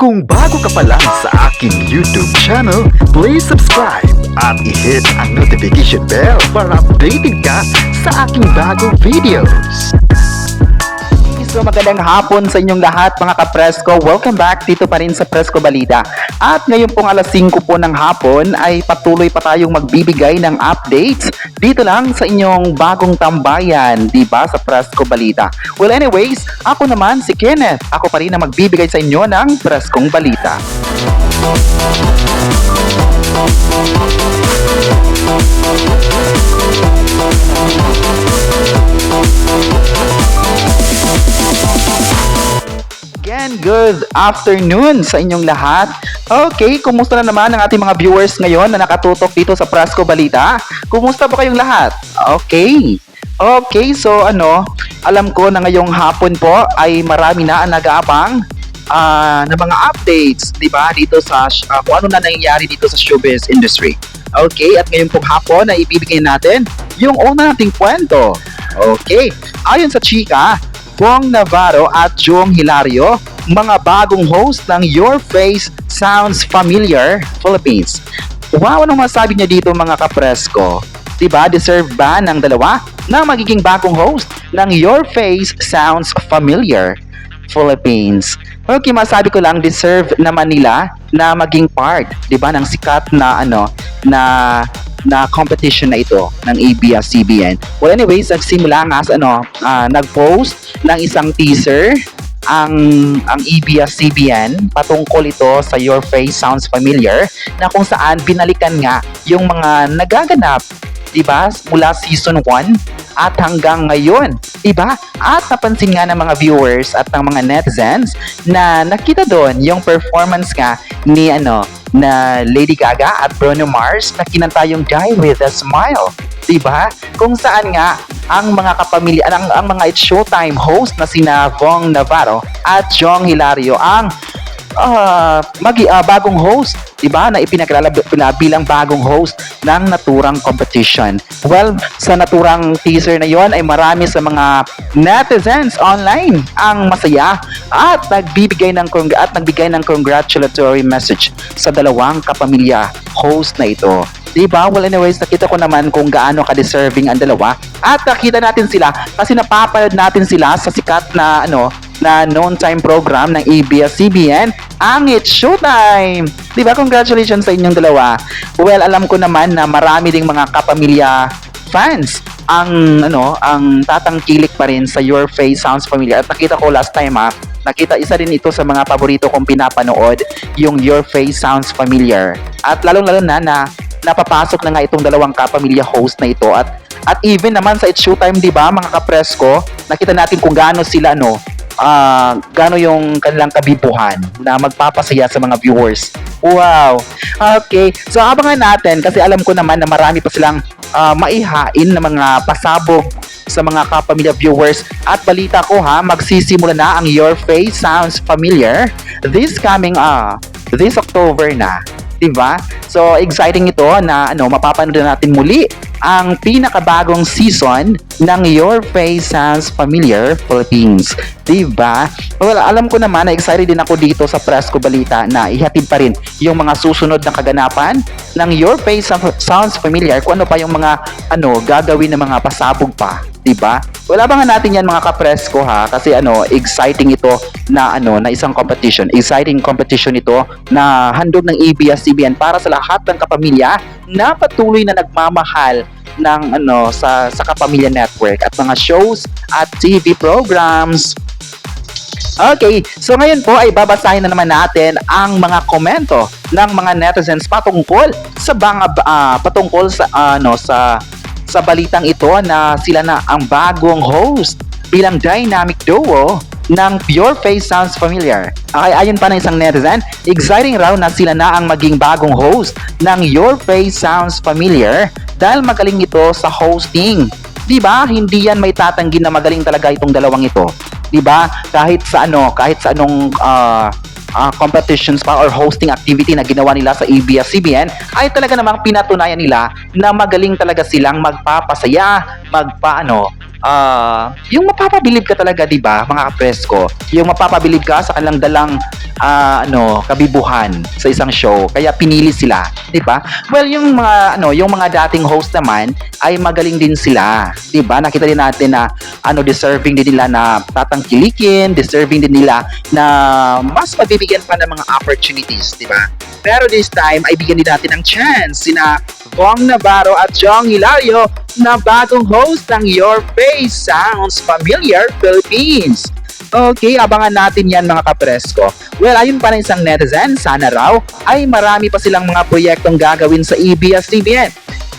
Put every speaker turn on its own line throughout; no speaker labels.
Kung bago ka pa lang sa aking YouTube channel, please subscribe at i-hit ang notification bell para updated ka sa aking bagong videos.
So magandang hapon sa inyong lahat mga ka-Presko. Welcome back dito pa rin sa Presko Balita. At ngayon pong alas 5 po ng hapon ay patuloy pa tayong magbibigay ng updates dito lang sa inyong bagong tambayan, diba, sa Presko Balita. Well anyways, ako naman si Kenneth. Ako pa rin na magbibigay sa inyo ng Preskong Balita. Again, good afternoon sa inyong lahat. Okay, kumusta na naman ang ating mga viewers ngayon na nakatutok dito sa Presko Balita? Kumusta po kayong lahat? Okay. Okay, so alam ko na ngayong hapon po ay marami na ang nag-aabang na mga updates, di ba, dito sa kung ano na nangyayari dito sa showbiz industry. Okay, at ngayon pong hapon ay ibibigay natin yung una nating kwento. Okay, ayon sa chika, Bong Navarro at Jong Hilario, mga bagong host ng Your Face Sounds Familiar Philippines. Wow, anong masabi niya dito mga ka-Presko? Diba, deserve ba ng dalawa na magiging bagong host ng Your Face Sounds Familiar Philippines? Okay, masabi ko lang, deserve naman nila na maging part, diba, ng sikat na na competition na ito ng ABS-CBN. Well anyways, nagsimula nga sa nag-post ng isang teaser ang ABS-CBN patungkol ito sa Your Face Sounds Familiar, na kung saan binalikan nga yung mga nagaganap, diba, mula season 1 at hanggang ngayon, diba? At napansin nga ng mga viewers at ng mga netizens na nakita doon yung performance nga ni na Lady Gaga at Bruno Mars na kinanta yung Die With A Smile, diba? Kung saan nga ang mga kapamilya, ang mga It's Showtime host na sina Bong Navarro at Jong Hilario ang bagong host, diba, na ipinakilala bilang bagong host ng naturang competition. Well, sa naturang teaser na yon ay marami sa mga netizens online ang masaya at nagbigay ng congratulatory message sa dalawang kapamilya host na ito. Diba? Well anyways, nakita ko naman kung gaano ka-deserving ang dalawa at nakita natin sila kasi napapanood natin sila sa sikat na na noon time program ng ABS-CBN, ang It's Showtime. Diba? Congratulations sa inyong dalawa. Well, alam ko naman na marami ding mga kapamilya fans ang tatangkilik pa rin sa Your Face Sounds Familiar. At nakita ko last time nakita isa din ito sa mga paborito kong pinapanood, yung Your Face Sounds Familiar. At lalong-lalo na napapasok na nga itong dalawang kapamilya host na ito at even naman sa It's Showtime, diba, mga ka-Presko, nakita natin kung gaano sila gaano yung kanilang kabibuhan na magpapasaya sa mga viewers. Wow. Okay. So abangan natin kasi alam ko naman na marami pa silang maihain na mga pasabog sa mga kapamilya viewers at balita ko magsisimula na ang Your Face Sounds Familiar this October na. Diba? So exciting ito na mapapanood natin muli ang pinakabagong season ng Your Face Sounds Familiar Philippines. Diba? Well, alam ko naman na excited din ako dito sa Presko Balita na ihatid pa rin yung mga susunod na kaganapan ng Your Face Sounds Familiar, kung ano pa yung mga gagawin ng mga pasabog pa. Diba? Well, abangan natin yan mga ka-Presko kasi exciting ito na isang competition. Exciting competition ito na handog ng ABS-CBN para sa lahat ng kapamilya na patuloy na nagmamahal ng sa Kapamilya Network at mga shows at TV programs. Okay, so ngayon po ay babasahin na naman natin ang mga komento ng mga netizens patungkol sa balitang ito na sila na ang bagong host bilang dynamic duo ng Your Face Sounds Familiar. Okay, ayon pa ng isang netizen, exciting raw na sila na ang maging bagong host ng Your Face Sounds Familiar dahil magaling ito sa hosting. Diba? Hindi yan may tatanggi na magaling talaga itong dalawang ito. Diba? Kahit sa anong competitions pa or hosting activity na ginawa nila sa ABS-CBN ay talaga namang pinatunayan nila na magaling talaga silang magpapasaya, yung mapapabilib ka talaga, 'di ba, mga kapresko? Yung mapapabilib ka sa kanilang dalang kabibuhan sa isang show. Kaya pinili sila, 'di ba? Well, yung mga dating host naman ay magaling din sila, 'di ba? Nakita din natin na deserving din nila na tatangkilikin, deserving din nila na mas mabibigyan pa ng mga opportunities, 'di ba? Pero this time ay bigyan din natin ng chance sina Bong Navarro at Jong Hilario na bagong host ng Your Face Sounds Familiar Philippines. Okay, abangan natin yan mga kapresko. Well, ayun pa na isang netizen, sana raw ay marami pa silang mga proyektong gagawin sa ABS-CBN.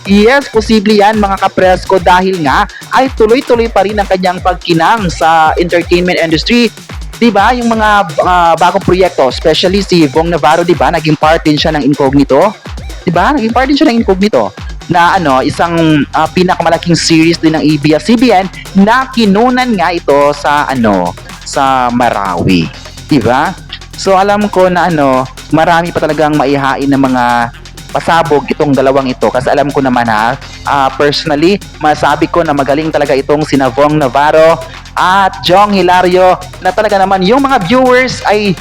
Yes, posible yan mga kapresko dahil nga ay tuloy-tuloy pa rin ang kanyang pagkinang sa entertainment industry. Diba, yung mga bagong proyekto, especially si Bong Navarro, diba, naging part din siya ng Incognito. Diba, naging part din siya ng Incognito na isang pinakamalaking series din ng ABS-CBN na kinunan nga ito sa sa Marawi. Diba? So alam ko na marami pa talagang maihain ng mga pasabog itong dalawang ito kasi alam ko naman personally, masabi ko na magaling talaga itong sina Bong Navarro at Jong Hilario na talaga naman yung mga viewers ay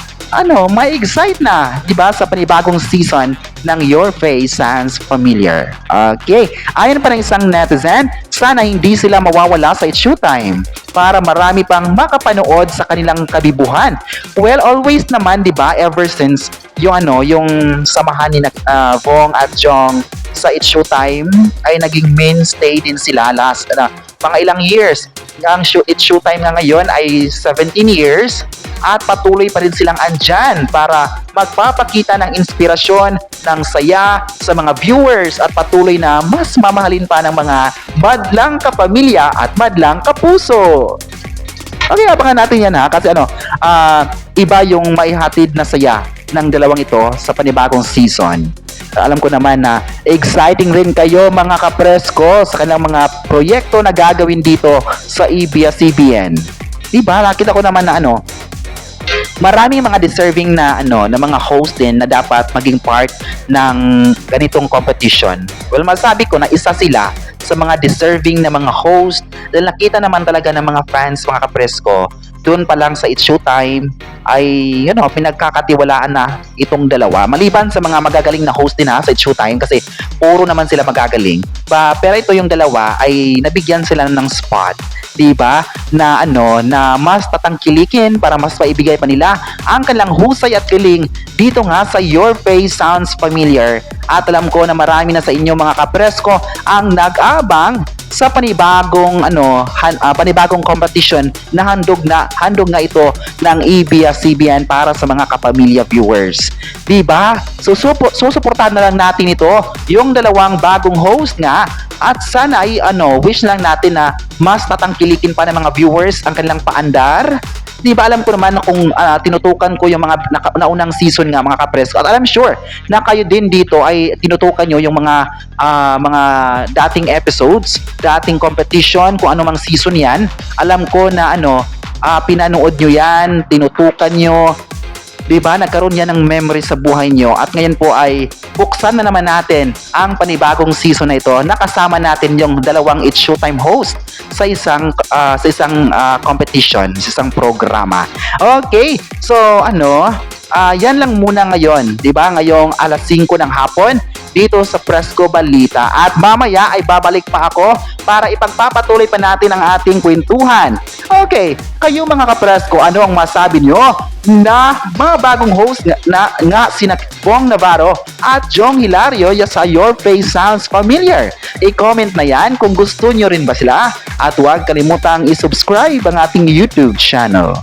may excite na, 'di ba, sa panibagong season ng Your Face Sounds Familiar. Okay, ayon pa ng isang netizen, sana hindi sila mawawala sa It's Showtime para marami pang makapanood sa kanilang kabibuhan. Well, always naman, 'di ba, ever since yung samahan ni Bong at Jong sa It's Showtime ay naging mainstay din sila last mga ilang years. Ang It's Showtime na ngayon ay 17 years at patuloy pa rin silang andyan para magpapakita ng inspirasyon, ng saya sa mga viewers at patuloy na mas mamahalin pa ng mga madlang kapamilya at madlang kapuso. Okay, abangan natin yan kasi iba yung maihatid na saya ng dalawang ito sa panibagong season. Alam ko naman na exciting rin kayo mga kapresko sa kanilang mga proyekto na gagawin dito sa ABS-CBN. Diba? Nakita ko naman na marami mga deserving na mga host din na dapat maging part ng ganitong competition. Well, masabi ko na isa sila sa mga deserving na mga host dahil nakita naman talaga ng mga fans, mga kapresko, doon pa lang sa It's Showtime ay pinagkakatiwalaan na itong dalawa. Maliban sa mga magagaling na host din sa It's Showtime kasi puro naman sila magagaling. Pero ito yung dalawa ay nabigyan sila ng spot, 'di ba? Na na mas tatangkilikin para mas maibigay pa nila ang kanilang husay at galing dito nga sa Your Face Sounds Familiar. At alam ko na marami na sa inyo mga kapresko ang nag-abang sa panibagong panibagong competition na handog nga ito ng ABS-CBN para sa mga kapamilya viewers. 'Di ba? So susuportahan na lang natin ito, yung dalawang bagong host nga at sana ay wish lang natin na mas tatangkilikin pa ng mga viewers ang kanilang paandar. Di ba, alam ko naman kung tinutukan ko yung mga naunang season nga mga kapresko at alam sure na kayo din dito ay tinutukan nyo yung mga dating episodes, dating competition, kung ano mang season yan. Alam ko na pinanood nyo yan, tinutukan nyo. Diba, nagkaroon yan ng memory sa buhay nyo at ngayon po ay buksan na naman natin ang panibagong season na ito. Nakasama natin yung dalawang It's Showtime host sa isang competition, sa isang programa. Okay, so yan lang muna ngayon, diba? Ngayong alas 5 ng hapon dito sa Presko Balita at mamaya ay babalik pa ako para ipagpapatuloy pa natin ang ating kwentuhan. Okay, kayo mga kapresko, ano ang masabi nyo na mga bagong host nga sina Bong Navarro at Jong Hilario sa Your Face Sounds Familiar? I-comment na yan kung gusto nyo rin ba sila at huwag kalimutang i-subscribe ang ating YouTube channel.